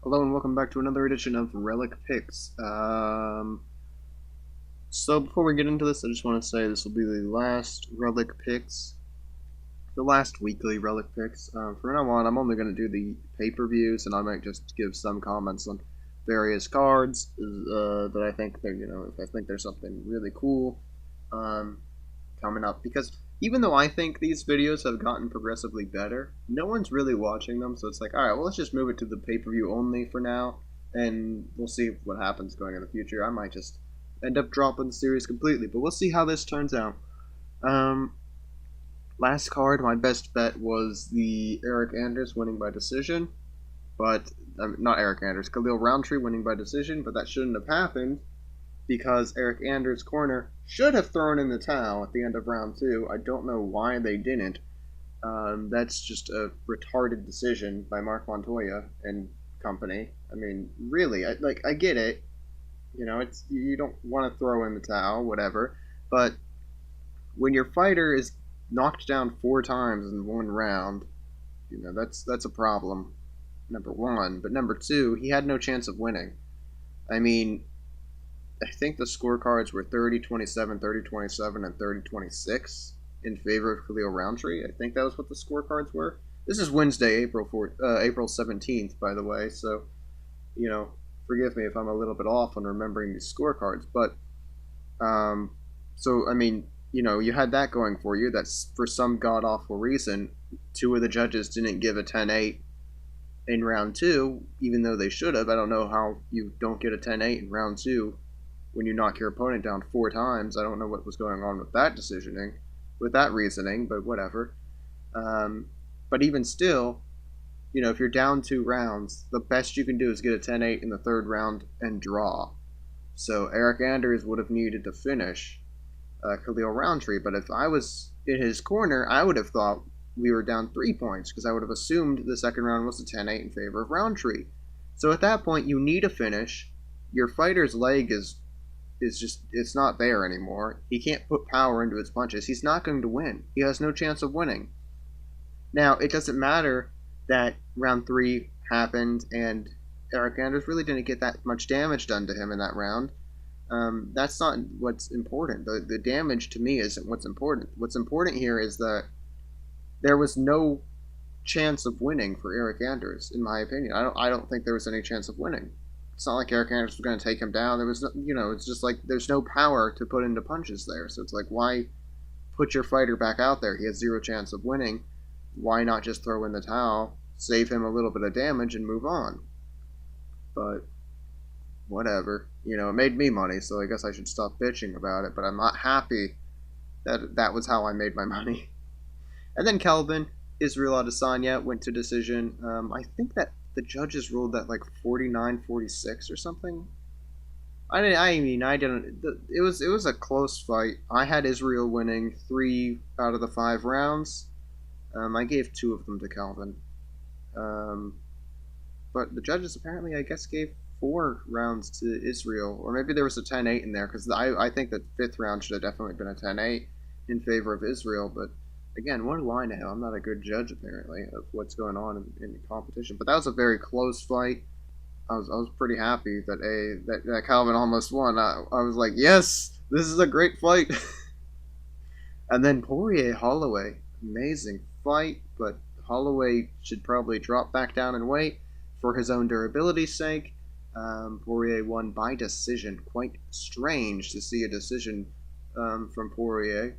Hello and welcome back to another edition of Relic Picks. So before we get into this, I just want to say this will be the last Relic Picks, the last weekly Relic Picks. From now on, I'm only going to do the pay-per-views, and I might just give some comments on various cards that I think if I think there's something really cool coming up. Because even though I think these videos have gotten progressively better, no one's really watching them, so it's like, alright, well, let's just move it to the pay-per-view only for now, and we'll see what happens going in the future. I might just end up dropping the series completely, but we'll see how this turns out. Last card, my best bet was the Eric Anders winning by decision, but, not Eric Anders, Khalil Roundtree winning by decision, but that shouldn't have happened, because Eric Anders' corner should have thrown in the towel at the end of round 2. I don't know why they didn't. That's just a retarded decision by Mark Montoya and company. I mean, really, I get it. It's you don't want to throw in the towel, whatever. But when your fighter is knocked down 4 times in one round, that's a problem. Number one, but number two, he had no chance of winning. I mean, I think the scorecards were 30-27, 30-27, and 30-26 in favor of Khalil Roundtree. I think that was what the scorecards were. This is Wednesday, April 17th, by the way. So, forgive me if I'm a little bit off on remembering these scorecards. But, so I mean, you had that going for you. That's for some god awful reason. 2 of the judges didn't give a 10-8 in round 2, even though they should have. I don't know how you don't get a 10-8 in round 2 when you knock your opponent down 4 times. I don't know what was going on with that reasoning, but whatever. But even still, if you're down 2 rounds, the best you can do is get a 10-8 in the 3rd round and draw. So Eric Anders would have needed to finish Khalil Roundtree, but if I was in his corner, I would have thought we were down 3 points, because I would have assumed the second round was a 10-8 in favor of Roundtree. So at that point, you need a finish. Your fighter's leg is just, it's not there anymore. He can't put power into his punches. He's not going to win. He has no chance of winning. Now, it doesn't matter that round 3 happened and Eric Anders really didn't get that much damage done to him in that round. That's not what's important. The damage to me isn't what's important. What's important here is that there was no chance of winning for Eric Anders, in my opinion. I don't think there was any chance of winning. It's not like Eric Anders was going to take him down. There was no, it's just like there's no power to put into punches there. So it's like, why put your fighter back out there? He has 0 chance of winning. Why not just throw in the towel, save him a little bit of damage, and move on? But whatever. It made me money, so I guess I should stop bitching about it. But I'm not happy that that was how I made my money. And then Kelvin Israel Adesanya went to decision. I think that the judges ruled that like 49-46 or something. I didn't. It was a close fight. I had Israel winning 3 out of the 5 rounds. I gave 2 of them to Calvin. But the judges apparently, I guess, gave 4 rounds to Israel, or maybe there was a 10-8 in there, because I think that 5th round should have definitely been a 10-8 in favor of Israel. But again, what do I know? I'm not a good judge, apparently, of what's going on in the competition. But that was a very close fight. I was pretty happy that Calvin almost won. I was like, yes, this is a great fight. And then Poirier Holloway, amazing fight, but Holloway should probably drop back down in weight for his own durability's sake. Poirier won by decision. Quite strange to see a decision from Poirier,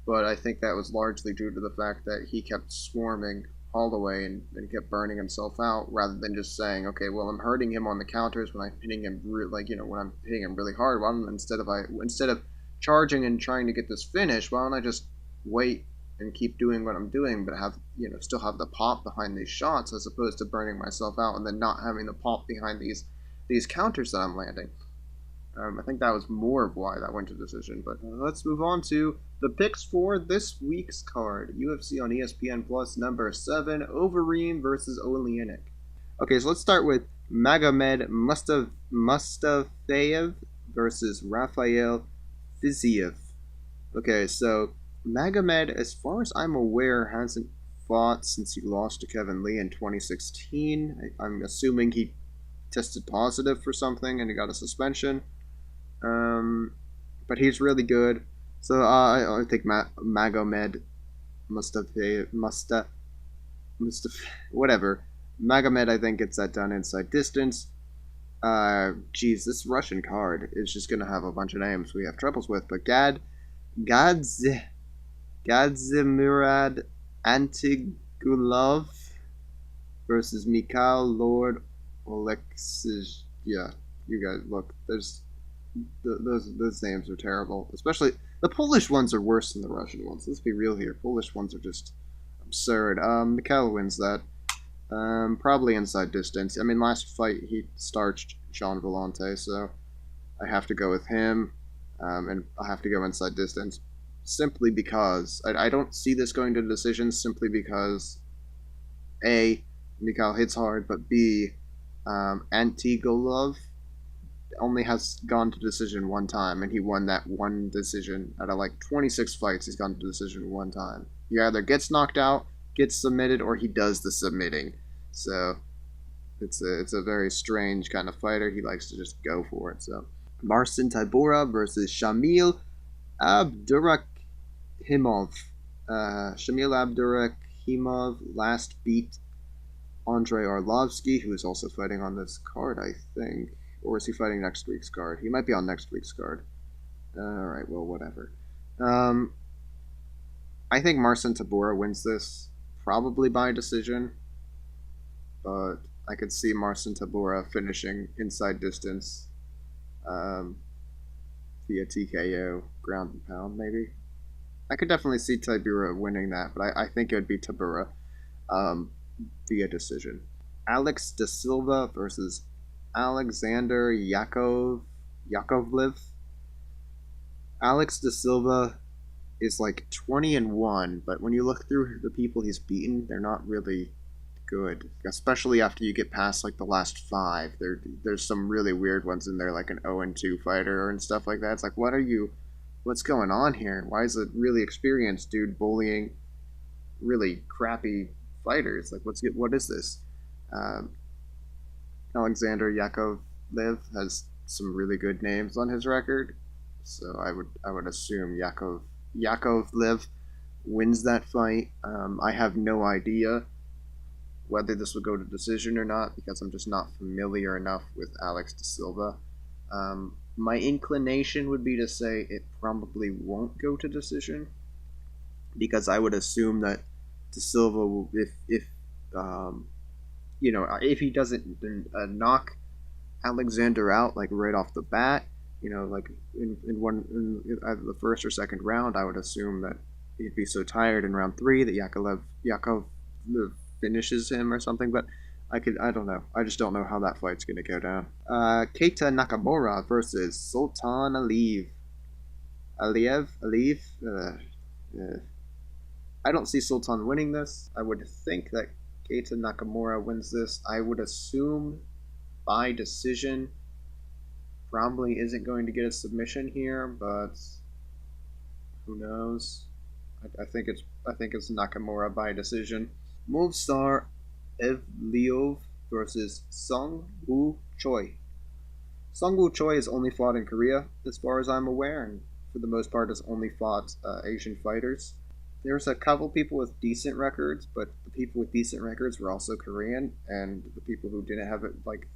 but I think that was largely due to the fact that he kept swarming Holloway and kept burning himself out, rather than just saying, okay, well, I'm hurting him on the counters when I'm hitting him when I'm hitting him really hard. Why don't, instead of charging and trying to get this finish, why don't I just wait and keep doing what I'm doing, but have still have the pop behind these shots, as opposed to burning myself out and then not having the pop behind these counters that I'm landing. I think that was more of why that went to decision. But let's move on to the picks for this week's card. UFC on ESPN Plus number 7, Overeem versus Oleinik. Okay, so let's start with Magomed Mustafayev versus Rafael Fiziev. Okay, so Magomed, as far as I'm aware, hasn't fought since he lost to Kevin Lee in 2016. I'm assuming he tested positive for something and he got a suspension. But he's really good. So I think Magomed whatever. Magomed, I think, gets that done inside distance. Geez, this Russian card is just gonna have a bunch of names we have troubles with. But Gadzimurad Antigulov versus Mikhail Lord Alexis. Yeah, you guys look. Those names are terrible. Especially the Polish ones are worse than the Russian ones. Let's be real here. Polish ones are just absurd. Mikhail wins that. Probably inside distance. I mean, last fight he starched Jean Vellante, so I have to go with him, and I have to go inside distance, simply because I don't see this going to decisions. Simply because A, Mikhail hits hard, but B, Antigolov only has gone to decision one time, and he won that one decision out of like 26 fights. He's gone to decision one time. He either gets knocked out, gets submitted, or he does the submitting. So it's a very strange kind of fighter. He likes to just go for it. So Marcin Tybura versus Shamil Abdurakhimov. Shamil Abdurakhimov last beat Andrei Arlovsky, who is also fighting on this card, I think. Or is he fighting next week's card? He might be on next week's card. Alright, well, whatever. I think Marcin Tybura wins this, probably by decision. But I could see Marcin Tybura finishing inside distance via TKO, ground and pound, maybe. I could definitely see Tybura winning that, but I think it would be Tybura via decision. Alex Da Silva versus Alexander Yakovlev. Alex Da Silva is like 20-1, but when you look through the people he's beaten, they're not really good. Especially after you get past like the last 5. There's some really weird ones in there, like an 0-2 fighter and stuff like that. It's like, what's going on here? Why is a really experienced dude bullying really crappy fighters? Like, what is this? Alexander Yakovlev has some really good names on his record, so I would assume Yakovlev wins that fight. I have no idea whether this will go to decision or not because I'm just not familiar enough with Alex Da Silva. My inclination would be to say it probably won't go to decision because I would assume that Da Silva will, if he doesn't knock Alexander out like right off the bat, like in either the first or second round, I would assume that he'd be so tired in round 3 that Yakov finishes him or something. But I don't know. I just don't know how that fight's gonna go down. Keita Nakamura versus Sultan Aliyev. I don't see Sultan winning this. I would think that Keita Nakamura wins this. I would assume by decision. Probably isn't going to get a submission here, but who knows? I think it's Nakamura by decision. Movsar Evliov versus Sung Woo Choi. Sung Woo Choi has only fought in Korea, as far as I'm aware, and for the most part has only fought Asian fighters. There's a couple people with decent records, but the people with decent records were also Korean, and the people who didn't have it, like,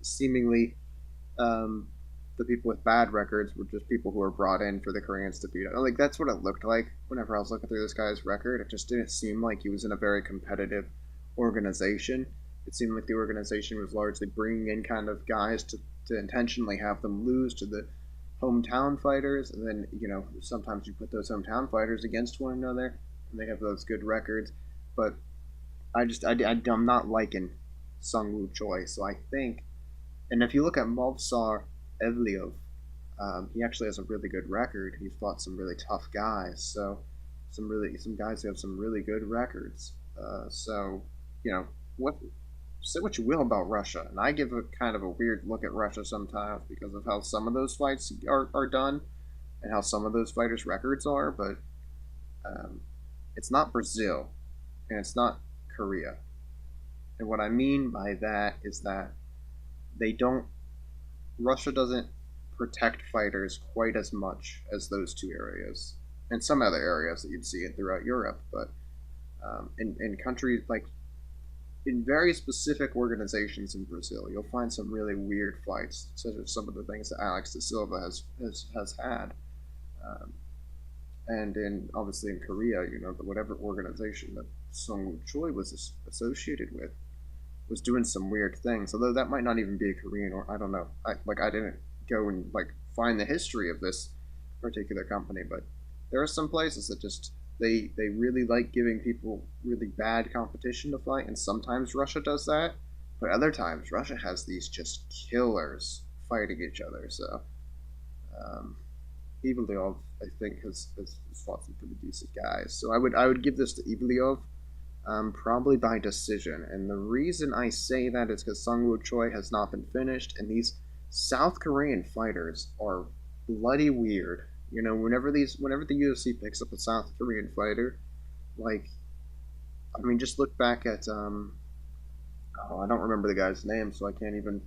seemingly, the people with bad records were just people who were brought in for the Koreans to beat up. Like, that's what it looked like whenever I was looking through this guy's record. It just didn't seem like he was in a very competitive organization. It seemed like the organization was largely bringing in kind of guys to intentionally have them lose to the hometown fighters, and then sometimes you put those hometown fighters against one another and they have those good records. But I'm not liking Sung Woo Choi, so I think, and if you look at Movsar Evliov, he actually has a really good record. He's fought some really tough guys, so some guys who have some really good records. So say what you will about Russia, and I give a kind of a weird look at Russia sometimes because of how some of those fights are done and how some of those fighters' records are, but it's not Brazil and it's not Korea. And what I mean by that is that they don't. Russia doesn't protect fighters quite as much as those two areas, and some other areas that you'd see it throughout Europe. But in countries like in very specific organizations in Brazil, you'll find some really weird fights, such as some of the things that Alex da Silva has had. Um, and in obviously in Korea, whatever organization that Sung Woo Choi was associated with was doing some weird things. Although that might not even be a Korean, or I don't know. I didn't go and find the history of this particular company, but there are some places that just they really like giving people really bad competition to fight, and sometimes Russia does that, but other times Russia has these just killers fighting each other. So um, Ivleov, I think, has fought some pretty decent guys. So I would give this to Ivleov, probably by decision. And the reason I say that is because Sung Woo Choi has not been finished, and these South Korean fighters are bloody weird. Whenever the UFC picks up a South Korean fighter, just look back at I don't remember the guy's name, so I can't even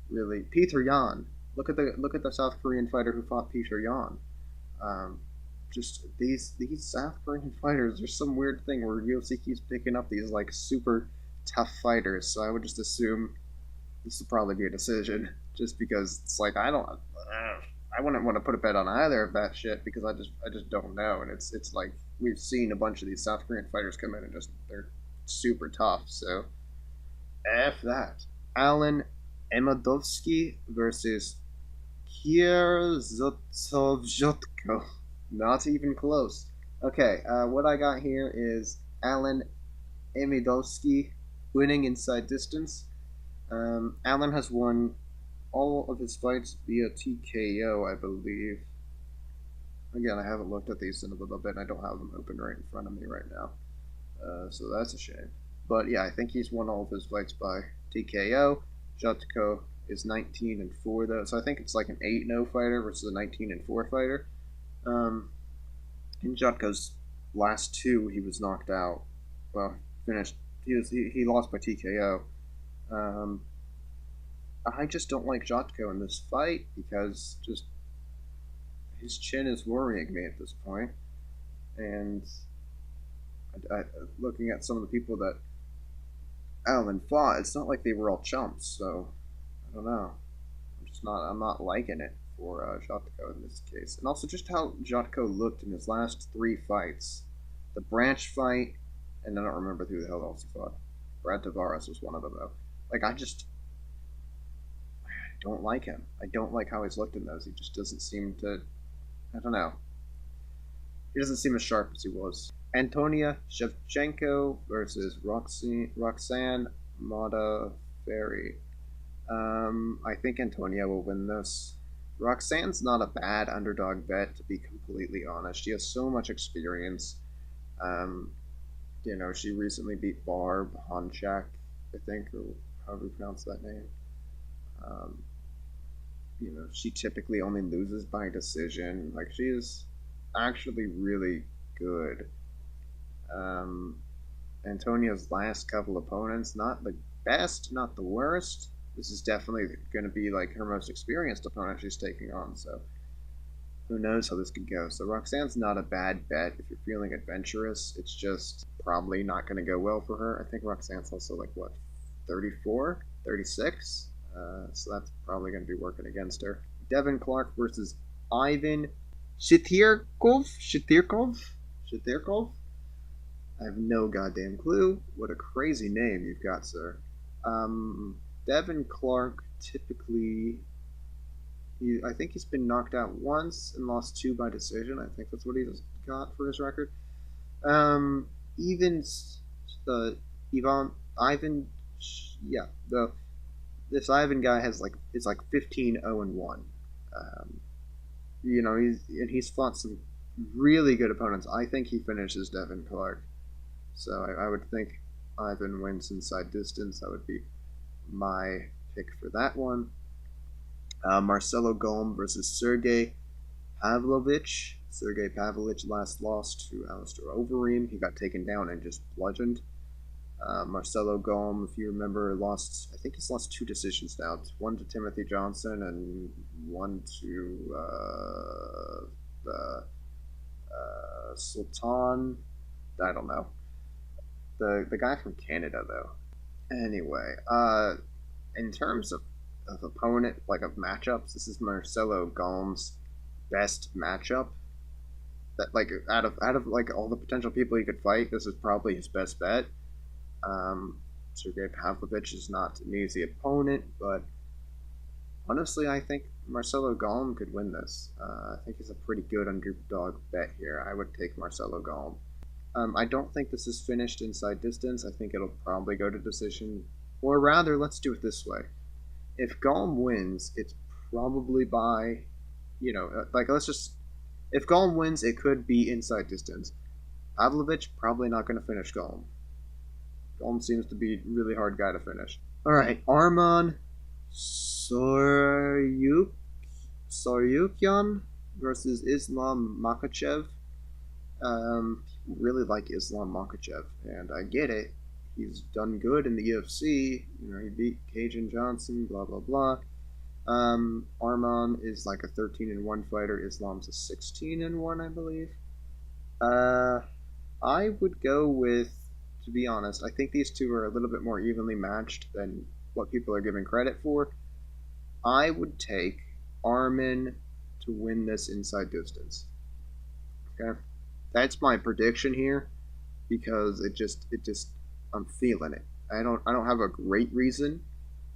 really. Peter Yan. Look at the South Korean fighter who fought Peter Yan. Just these South Korean fighters. There's some weird thing where UFC keeps picking up these super tough fighters. So I would just assume this will probably be a decision, just because it's I wouldn't want to put a bet on either of that shit because I just don't know, and it's we've seen a bunch of these South Korean fighters come in and just they're super tough. So F that. Alan Emadovsky versus Kierzotov. Not even close. Okay, what I got here is Alan Emidovsky winning inside distance. Alan has won all of his fights via TKO, I believe. Again, I haven't looked at these in a little bit, and I don't have them open right in front of me right now. So that's a shame. But yeah, I think he's won all of his fights by TKO. Jotko is 19-4 though, so I think it's like an 8-0 fighter versus a 19-4 fighter. In Jotko's last two, he was knocked out. Well, finished. He lost by TKO. I just don't like Jotko in this fight because just his chin is worrying me at this point. And looking at some of the people that Alan fought, it's not like they were all chumps. So I don't know. I'm not liking it for Jotko in this case. And also just how Jotko looked in his last three fights. The Branch fight, and I don't remember who the hell else he fought. Brad Tavares was one of them, though. I don't like him. I don't like how he's looked in those. He just doesn't seem to... I don't know. He doesn't seem as sharp as he was. Antonia Shevchenko versus Roxanne Modafferi. I think Antonia will win this. Roxanne's not a bad underdog bet, to be completely honest. She has so much experience. She recently beat Barb Honchak, I think, or however you pronounce that name. She typically only loses by decision. She is actually really good. Antonia's last couple opponents, not the best, not the worst. This is definitely going to be her most experienced opponent she's taking on, so who knows how this could go. So Roxanne's not a bad bet if you're feeling adventurous. It's just probably not going to go well for her. I think Roxanne's also 34, 36? So that's probably going to be working against her. Devin Clark versus Ivan Shitirkov? I have no goddamn clue. What a crazy name you've got, sir. Devin Clark typically... I think he's been knocked out once and lost 2 by decision. I think that's what he's got for his record. This Ivan guy is 15-0-1. He's fought some really good opponents. I think he finishes Devin Clark. So I would think Ivan wins inside distance. That would be my pick for that one. Marcelo Golm versus Sergey Pavlovich. Sergey Pavlovich last lost to Alistair Overeem. He got taken down and just bludgeoned. Marcelo Golm, if you remember, lost. I think he's lost 2 decisions now. It's one to Timothy Johnson and one to Sultan. I don't know. The guy from Canada though. Anyway, in terms of opponent, like of matchups, this is Marcelo Golm's best matchup. That like out of like all the potential people he could fight, this is probably his best bet. Sergey Pavlovich is not an easy opponent, but honestly, I think Marcelo Golm could win this. I think he's a pretty good underdog bet here. I would take Marcelo Golm. I don't think this is finished inside distance. I think it'll probably go to decision. Or rather, let's do it this way. If Golm wins, it's probably by, like let's just. If Golm wins, it could be inside distance. Pavlovich probably not going to finish Golm. Golm seems to be a really hard guy to finish. All right, Arman Soryukyan versus Islam Makhachev. Really like Islam Makhachev, and I get it. He's done good in the UFC. He beat Cajun Johnson, blah blah blah. Arman is like a 13-1 fighter. Islam's a 16-1, I believe. I would go with, to be honest, I think these two are a little bit more evenly matched than what people are giving credit for. I would take Arman to win this inside distance. Okay, that's my prediction here because it just I'm feeling it. I don't have a great reason.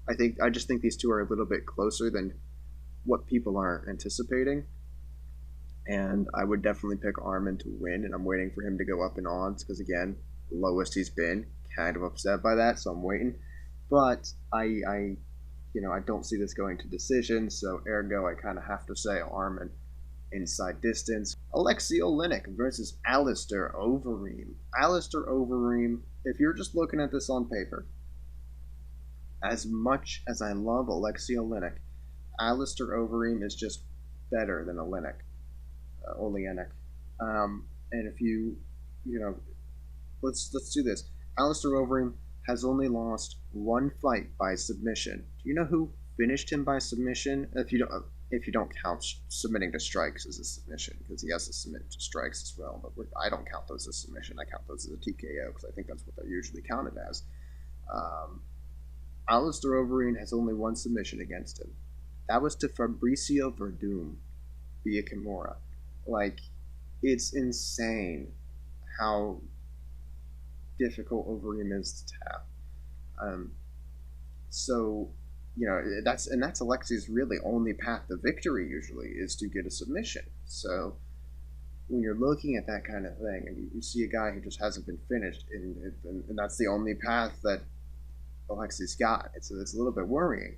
I just think these two are a little bit closer than what people are anticipating. And I would definitely pick Arman to win, and I'm waiting for him to go up in odds because, again, lowest he's been. Kind of upset by that, so I'm waiting. But I don't see this going to decision, so ergo I kind of have to say Arman inside distance. Alexei Oleinik versus Alistair Overeem. Alistair Overeem, if you're just looking at this on paper, as much as I love Alexei Oleinik, Alistair Overeem is just better than Oleinik. And if let's do this. Alistair Overeem has only lost 1 fight by submission. Do you know who finished him by submission? If you don't count submitting to strikes as a submission, because he has to submit to strikes as well. But I don't count those as submission. I count those as a TKO because I think that's what they're usually counted as. Alistair Overeem has only 1 submission against him. That was to Fabricio Verdum via Kimura. Like, it's insane how difficult Overeem is to tap. That's Alexei's really only path to victory usually is to get a submission. So when you're looking at that kind of thing and you see a guy who just hasn't been finished and that's the only path that Alexei's got, it's a little bit worrying.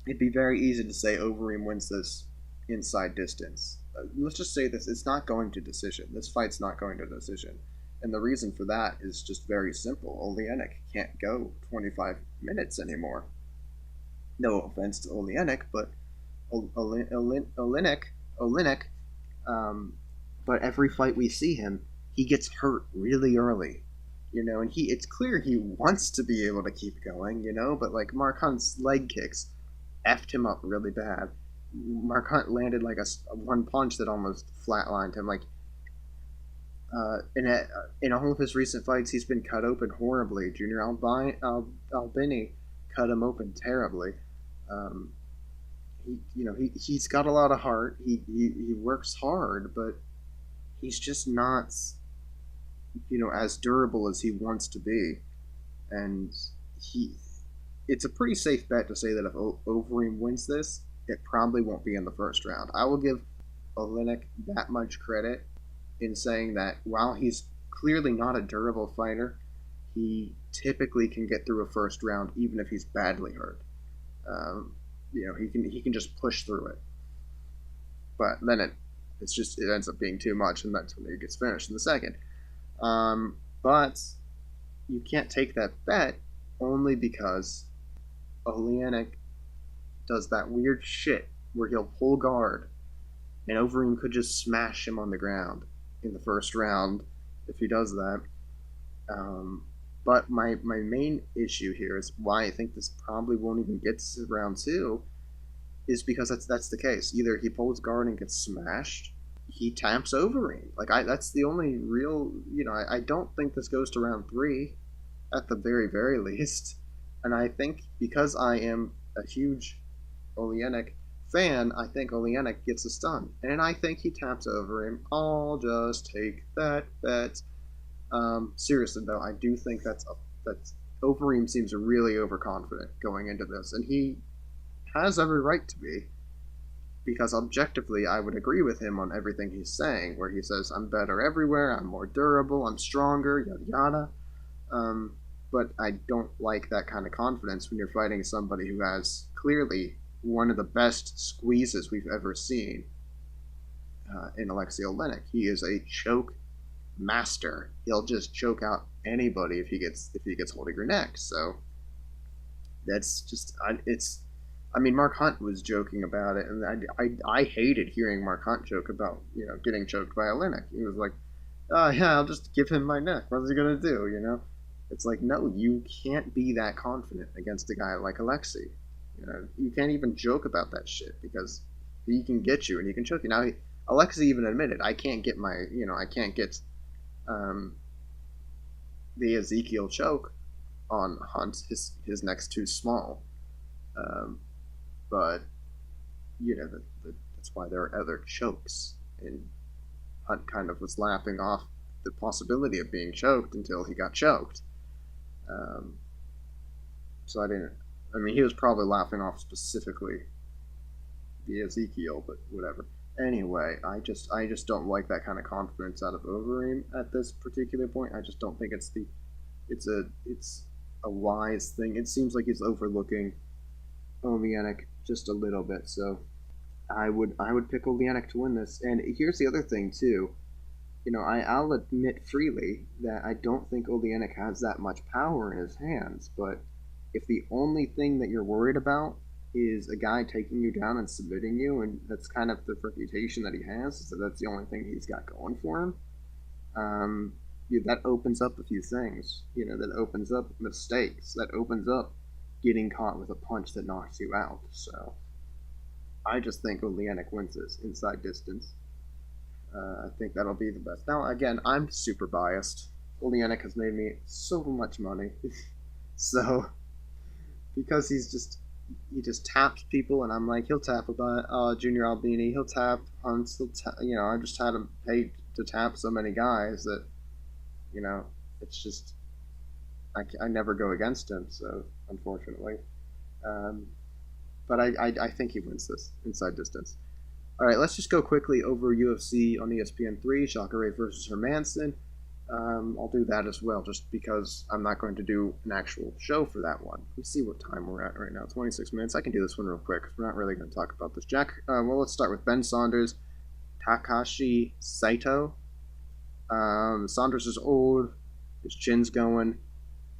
It'd be very easy to say Overeem wins this inside distance. Let's just say this: it's not going to decision. This fight's not going to decision, and the reason for that is just very simple. Oleinik can't go 25 minutes anymore. No offense to Oleinik, but Oleinik. But every fight we see him, he gets hurt really early. And it's clear he wants to be able to keep going, but like Mark Hunt's leg kicks effed him up really bad. Mark Hunt landed like a 1 punch that almost flatlined him. Like, in all of his recent fights, he's been cut open horribly. Junior Albini cut him open terribly. He's got a lot of heart. He works hard, but he's just not as durable as he wants to be. And it's a pretty safe bet to say that if Overeem wins this, it probably won't be in the first round. I will give Oleinik that much credit in saying that while he's clearly not a durable fighter, he typically can get through a first round even if he's badly hurt. He can just push through it. But then it ends up being too much, and that's when he gets finished in the second. But you can't take that bet only because Oleinik does that weird shit where he'll pull guard, and Overeem could just smash him on the ground in the first round if he does that. But my main issue here is why I think this probably won't even get to round two is because that's the case. Either he pulls guard and gets smashed, he taps Overeem. That's the only real, I don't think this goes to round three at the very, very least. And I think because I am a huge Oleinik fan, I think Oleinik gets a stun. And I think he taps Overeem. I'll just take that bet. Seriously though, I do think that's Overeem seems really overconfident going into this, and he has every right to be, because objectively I would agree with him on everything he's saying, where he says I'm better everywhere, I'm more durable, I'm stronger, yada yada. But I don't like that kind of confidence when you're fighting somebody who has clearly one of the best squeezes we've ever seen in Alexei Oleinik. He is a choke master. He'll just choke out anybody if he gets holding your neck. So that's just it's. I mean, Mark Hunt was joking about it, and I hated hearing Mark Hunt joke about getting choked by Oleinik. He was like, "Oh yeah, I'll just give him my neck. What's he gonna do?" It's like, no, you can't be that confident against a guy like Alexei. You can't even joke about that shit because he can get you and he can choke you. Now, Alexei even admitted, I can't get um, the Ezekiel choke on Hunt. His neck's too small. Um, but that's why there are other chokes. And Hunt kind of was laughing off the possibility of being choked until he got choked. Um, so I didn't. I mean, he was probably laughing off specifically the Ezekiel, but whatever. Anyway, I just don't like that kind of confidence out of Overeem at this particular point. I just don't think it's a wise thing. It seems like he's overlooking Oleinik just a little bit. So I would pick Oleinik to win this. And here's the other thing too. I'll admit freely that I don't think Oleinik has that much power in his hands. But if the only thing that you're worried about is a guy taking you down and submitting you, and that's kind of the reputation that he has, so that's the only thing he's got going for him. That opens up a few things. That opens up mistakes. That opens up getting caught with a punch that knocks you out. So I just think Oleinik wins this inside distance. I think that'll be the best. Now, again, I'm super biased. Oleinik has made me so much money, so because he just taps people, and I'm like, he'll tap about Junior Albini, he'll tap Hunts, I just had him paid to tap so many guys that it's just I never go against him, so unfortunately, um, but I think he wins this inside distance. All right, let's just go quickly over UFC on ESPN3, Jacare versus Hermanson. I'll do that as well, just because I'm not going to do an actual show for that one. Let's see what time we're at right now. 26 minutes. I can do this one real quick. We're not really going to talk about this. Let's start with Ben Saunders, Takashi Saito. Saunders is old. His chin's going.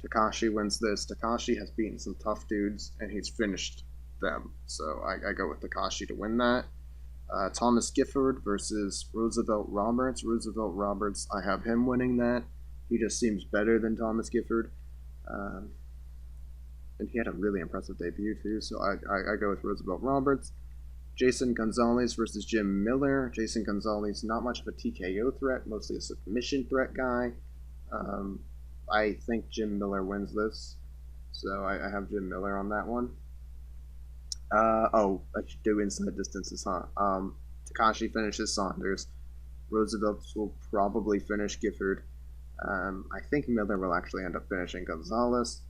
Takashi wins this. Takashi has beaten some tough dudes, and he's finished them. So I go with Takashi to win that. Thomas Gifford versus Roosevelt Roberts. Roosevelt Roberts, I have him winning that. He just seems better than Thomas Gifford. And he had a really impressive debut, too, so I go with Roosevelt Roberts. Jason Gonzalez versus Jim Miller. Jason Gonzalez, not much of a TKO threat, mostly a submission threat guy. I think Jim Miller wins this, so I have Jim Miller on that one. I should do inside distances, huh? Takashi finishes Saunders. Roosevelt will probably finish Gifford. I think Miller will actually end up finishing Gonzalez.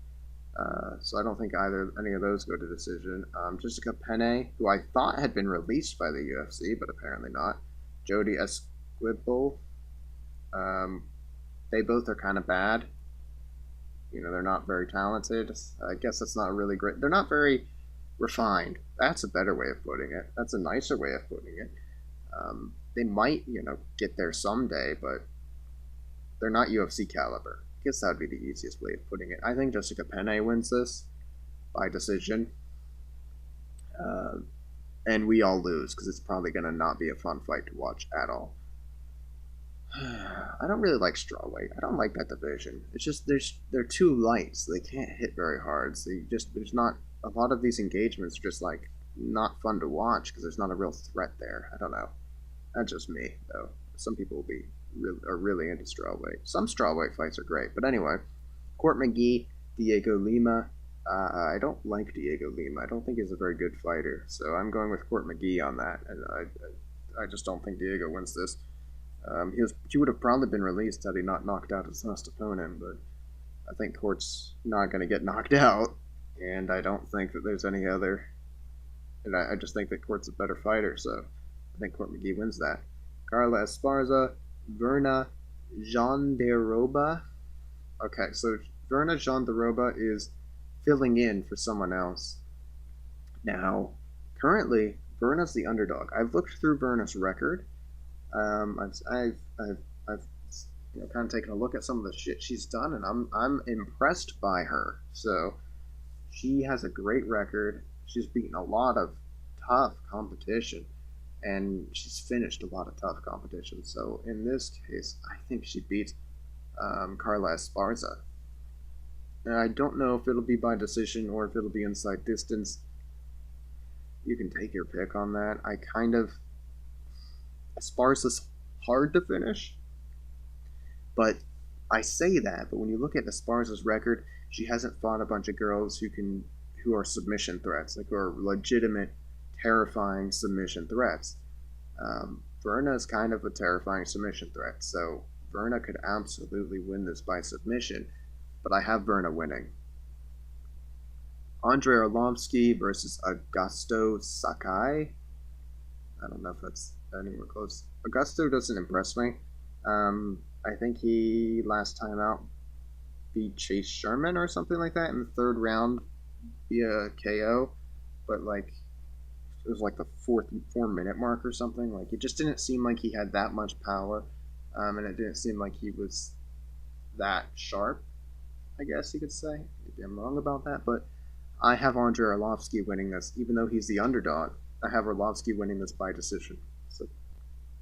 So I don't think any of those go to decision. Jessica Penne, who I thought had been released by the UFC, but apparently not. Jody Esquivel. They both are kind of bad. They're not very talented. I guess that's not really great. They're not very refined. That's a better way of putting it. That's a nicer way of putting it. They might, get there someday, but they're not UFC caliber. I guess that would be the easiest way of putting it. I think Jessica Penne wins this by decision. And we all lose, because it's probably going to not be a fun fight to watch at all. I don't really like strawweight. I don't like that division. It's just they're too light, so they can't hit very hard. So there's not a lot of these engagements are just like not fun to watch because there's not a real threat there. I don't know. That's just me though. Some people are really into strawweight. Some strawweight fights are great, but anyway, Court McGee, Diego Lima. I don't like Diego Lima. I don't think he's a very good fighter, so I'm going with Court McGee on that. And I just don't think Diego wins this. He would have probably been released had he not knocked out his last opponent, but I think Court's not going to get knocked out, and I don't think that there's any other. And I just think that Court's a better fighter, so I think Court McGee wins that. Carla Esparza, Verna Jandiroba. Okay, so Verna Jandiroba is filling in for someone else. Now, currently, Verna's the underdog. I've looked through Verna's record. I've kind of taken a look at some of the shit she's done, and I'm impressed by her. So she has a great record. She's beaten a lot of tough competition, and she's finished a lot of tough competition. So in this case, I think she beats Carla Esparza. Now, I don't know if it'll be by decision or if it'll be inside distance. You can take your pick on that. Esparza's hard to finish, but I say that, but when you look at Esparza's record, she hasn't fought a bunch of girls who are submission threats, like who are legitimate, terrifying submission threats. Verna is kind of a terrifying submission threat, so Verna could absolutely win this by submission, but I have Verna winning. Andrei Arlovsky versus Augusto Sakai. I don't know if that's anywhere close. Augusto doesn't impress me. I think he last time out beat Chase Sherman or something like that in the third round via KO, but like it was like the 4 minute mark or something. Like it just didn't seem like he had that much power, and it didn't seem like he was that sharp. I guess you could say. Maybe I'm wrong about that, but I have Andrei Arlovsky winning this, even though he's the underdog. I have Arlovsky winning this by decision. So,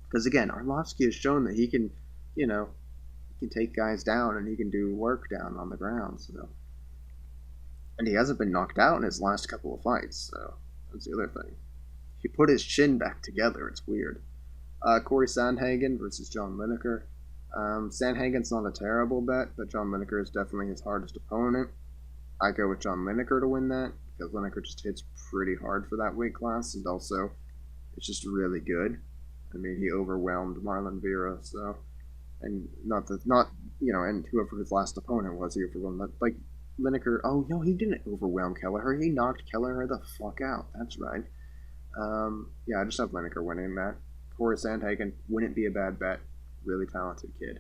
because again, Arlovsky has shown that he can, he can take guys down and he can do work down on the ground. So, and he hasn't been knocked out in his last couple of fights. So that's the other thing. He put his chin back together. It's weird. Corey Sandhagen versus John Lineker. Sandhagen's not a terrible bet, but John Lineker is definitely his hardest opponent. I go with John Lineker to win that because Lineker just hits pretty hard for that weight class, and also it's just really good. I mean, he overwhelmed Marlon Vera, so and and whoever his last opponent was, he overwhelmed that. Like Lineker, oh no, he didn't overwhelm Kelleher. He knocked Kelleher the fuck out. That's right. I just have Lineker winning that. Corey Sandhagen wouldn't be a bad bet. Really talented kid.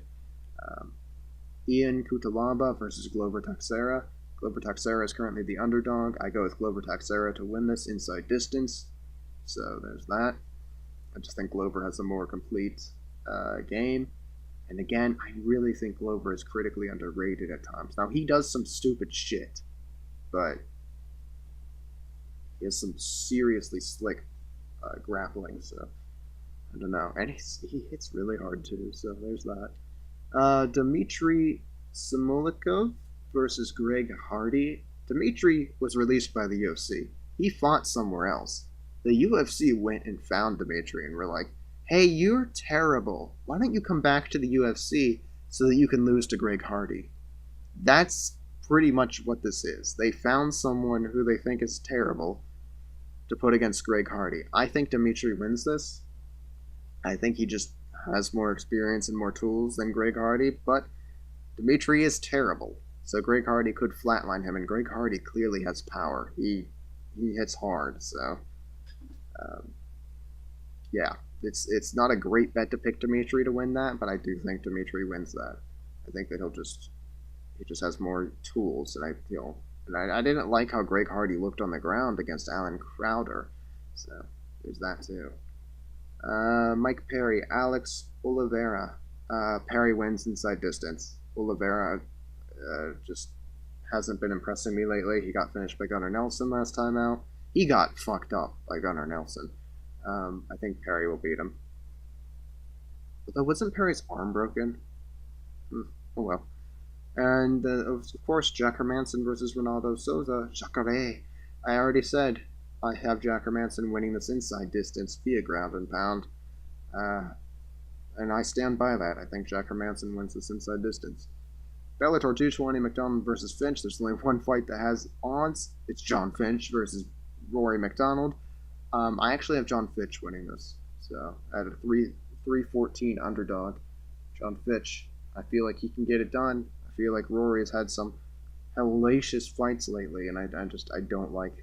Ian Kutalaba versus Glover Teixeira. Glover Teixeira is currently the underdog. I go with Glover Teixeira to win this inside distance. So there's that. I just think Glover has a more complete game. And again, I really think Glover is critically underrated at times. Now, he does some stupid shit, but he has some seriously slick grappling, so I don't know. And he hits really hard, too, so there's that. Dmitry Simulikov versus Greg Hardy. Dmitry was released by the UFC. He fought somewhere else. The UFC went and found Dmitry and were like, hey, you're terrible. Why don't you come back to the UFC so that you can lose to Greg Hardy? That's pretty much what this is. They found someone who they think is terrible to put against Greg Hardy. I think Dmitry wins this. I think he just has more experience and more tools than Greg Hardy, but Dmitry is terrible. So Greg Hardy could flatline him, and Greg Hardy clearly has power. He hits hard, so it's not a great bet to pick Dmitry to win that, but I do think Dmitry wins that. I think that he just has more tools, and I didn't like how Greg Hardy looked on the ground against Alan Crowder, so there's that too. Mike Perry, Alex Oliveira. Perry wins inside distance. Oliveira just hasn't been impressing me lately. He got finished by Gunnar Nelson last time out. He got fucked up by Gunnar Nelson. I think Perry will beat him. Although, wasn't Perry's arm broken? Oh well. And, of course, Jack Hermanson versus Ronaldo Souza. Jacare. I already said I have Jack Hermanson winning this inside distance via ground and pound. And I stand by that. I think Jack Hermanson wins this inside distance. Bellator 220, McDonald versus Finch. There's only one fight that has odds. It's John Finch versus Rory McDonald. I actually have John Finch winning this. So at a 314 underdog, John Finch. I feel like he can get it done. I feel like Rory has had some hellacious fights lately, and I don't like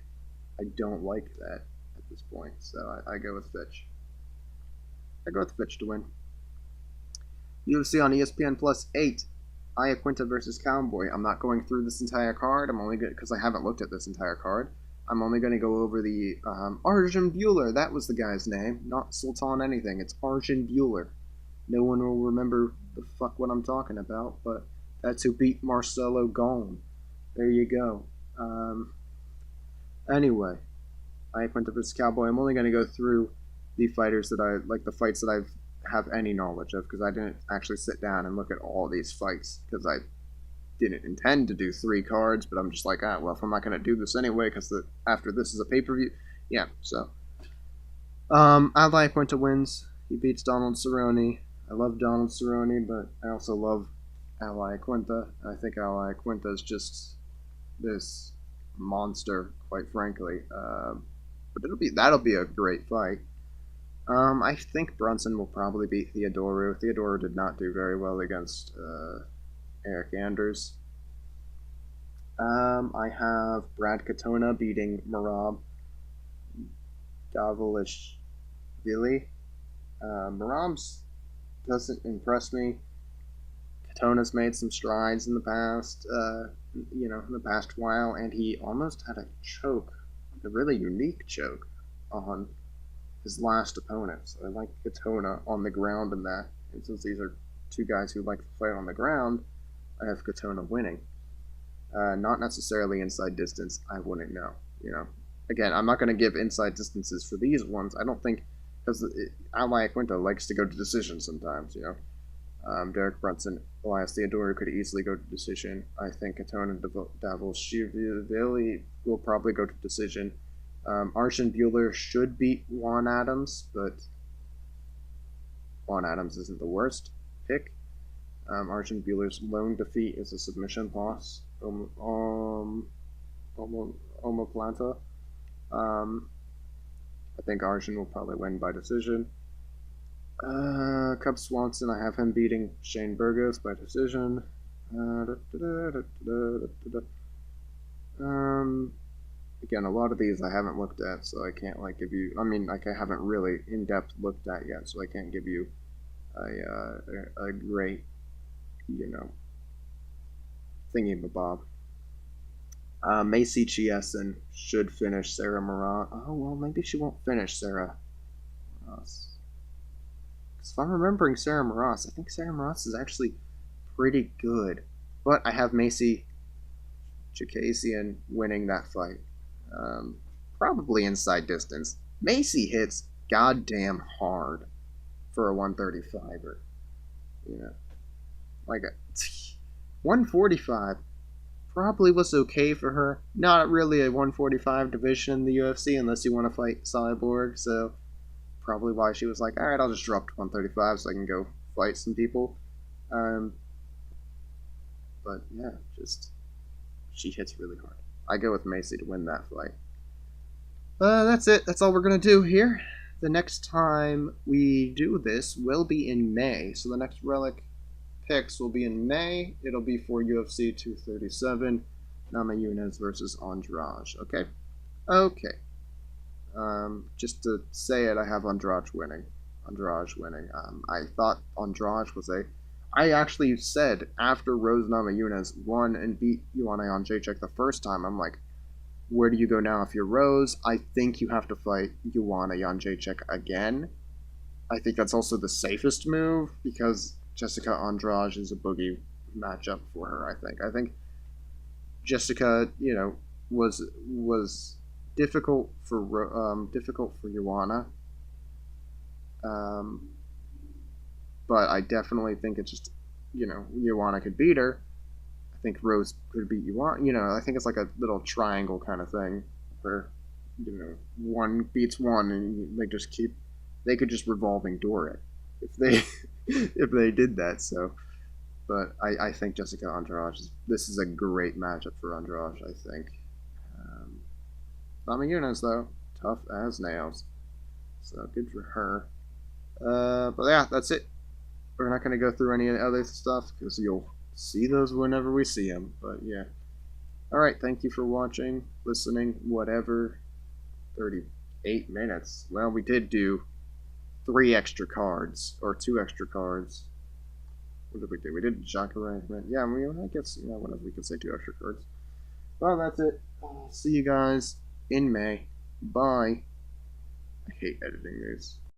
that at this point. So I go with Finch. I go with Finch to win. UFC on ESPN Plus 8. Iaquinta versus Cowboy. I'm not going through this entire card. I'm only good because I haven't looked at this entire card. I'm only going to go over the Arjun Bueller. That was the guy's name, not Sultan anything. It's Arjun Bueller. No one will remember the fuck what I'm talking about, but that's who beat Marcelo Golm. There you go. Anyway, Iaquinta versus Cowboy. I'm only going to go through the fighters that I like, the fights that I have any knowledge of, because I didn't actually sit down and look at all these fights, because I didn't intend to do 3 cards, but I'm just like, well, if I'm not going to do this anyway, because after this is a pay-per-view, yeah, so. Al Iaquinta wins. He beats Donald Cerrone. I love Donald Cerrone, but I also love Al Iaquinta. I think Al Iaquinta is just this monster, quite frankly. But that'll be a great fight. I think Brunson will probably beat Theodorou. Theodorou did not do very well against Eric Anders. I have Brad Katona beating Merab Davalishvili. Merab's doesn't impress me. Katona's made some strides in the past, in the past while, and he almost had a choke, a really unique choke, on his last opponent. So I like Katona on the ground in that. And since these are 2 guys who like to fight on the ground, I have Katona winning. Not necessarily inside distance. I wouldn't know. Again, I'm not going to give inside distances for these ones. I don't think, because Al Iaquinta likes to go to decision sometimes. Derek Brunson, Elias Theodorou could easily go to decision. I think Katona Davalishvili will probably go to decision. Arjun Bueller should beat Juan Adams, but Juan Adams isn't the worst pick. Arjun Bueller's lone defeat is a submission loss. Omoplata. I think Arjun will probably win by decision. Cub Swanson, I have him beating Shane Burgos by decision. Again, a lot of these I haven't looked at, so I can't give you. I mean, I haven't really in depth looked at yet, so I can't give you a great, thingy-mabob. Macy Chiesen should finish Sarah Moran. Oh well, maybe she won't finish Sarah Moras. Because if I'm remembering Sarah Moras, I think Sarah Moras is actually pretty good. But I have Macy Chiesen winning that fight. Probably inside distance. Macy hits goddamn hard for a 135er. Like a 145 probably was okay for her. Not really a 145 division in the UFC unless you want to fight Cyborg, so probably why she was like, alright, I'll just drop to 135 so I can go fight some people. But yeah, she hits really hard. I go with Macy to win that fight. That's it. That's all we're going to do here. The next time we do this will be in May. So the next Relic picks will be in May. It'll be for UFC 237. Namajunas versus Andrade. Okay? Okay. Just to say it, I have Andrade winning. I thought Andrade was I actually said after Rose Namajunas won and beat Joanna Jędrzejczyk the first time, I'm like, where do you go now if you're Rose? I think you have to fight Joanna Jędrzejczyk again. I think that's also the safest move because Jessica Andrade is a boogie matchup for her, I think Jessica, was difficult for Joanna. but I definitely think it's just, Ioana could beat her. I think Rose could beat Ioana. I think it's like a little triangle kind of thing where, one beats one, and they could just revolving door it if they if they did that. So, but I think Jessica Andrade, this is a great matchup for Andrade. I think. Namajunas though, tough as nails, so good for her. But yeah, that's it. We're not going to go through any other stuff because you'll see those whenever we see them. But yeah. Alright, thank you for watching, listening, whatever. 38 minutes. Well, we did do 3 extra cards, or 2 extra cards. What did we do? We did shock arrangement. Yeah, I guess, whatever, we could say 2 extra cards. Well, that's it. See you guys in May. Bye. I hate editing these.